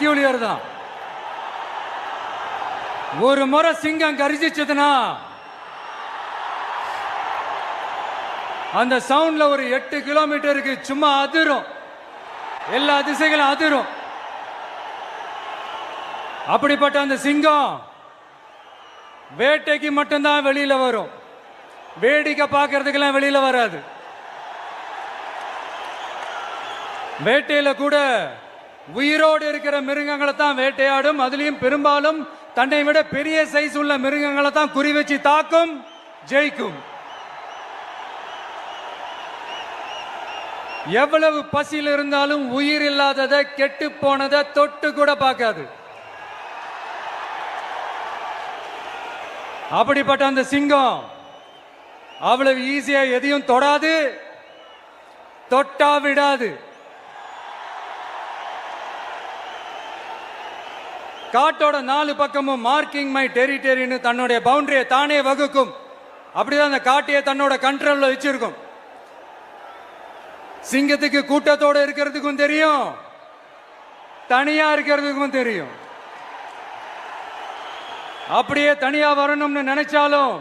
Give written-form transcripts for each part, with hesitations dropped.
Peculiar தான். ஒரு முறை சிங்கம் கர்ஜிச்சதுன்னா அந்த சவுண்ட்ல ஒரு 8 கிலோமீட்டருக்கு சும்மா அதிரும், எல்லா திசைகளும் அதிரும். அப்படிப்பட்ட அந்த சிங்கம் வேட்டைக்கு மட்டும்தான் வெளியில வரும், வேடிக்கை பார்க்கறதுக்கெல்லாம் வெளியில வராது. வேட்டையில கூட உயிரோடு இருக்கிற மிருகங்களை தான் வேட்டையாடும். அதுலயும் பெரும்பாலும் தன்னை விட பெரிய சைஸ் உள்ள மிருகங்களை தான் குறி வச்சு தாக்கும், ஜெயிக்கும். எவ்வளவு பசியில் இருந்தாலும் உயிர் இல்லாததை, கெட்டு போனதை தொட்டு கூட பார்க்காது. அப்படிப்பட்ட அந்த சிங்கம் அவ்வளவு ஈஸியா எதையும் தொடாது, தொட்டா விடாது. காட்டோட 4 பக்கமும் மார்க்கிங் மை டெரிட்டரின்னு தன்னுடைய பவுண்டரியை தானே வகுக்கும். அப்படிதான் அந்த காட்டையை தன்னோட கண்ட்ரோல்ல வச்சிருக்கும். சிங்கத்துக்கு கூட்டத்தோட இருக்கிறதுக்கும் தெரியும், தனியா இருக்கிறதுக்கும் தெரியும். அப்படியே தனியா வரணும்னு நினைச்சாலும்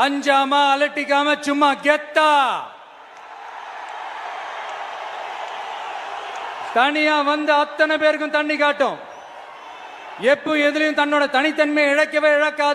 அஞ்சாம அலட்டிக்காம சும்மா கெத்தா தனியா வந்து அத்தனை பேருக்கும் தண்ணி காட்டும். எப்ப எதுலையும் தன்னோட தனித்தன்மையை இழக்கவே இழக்காது.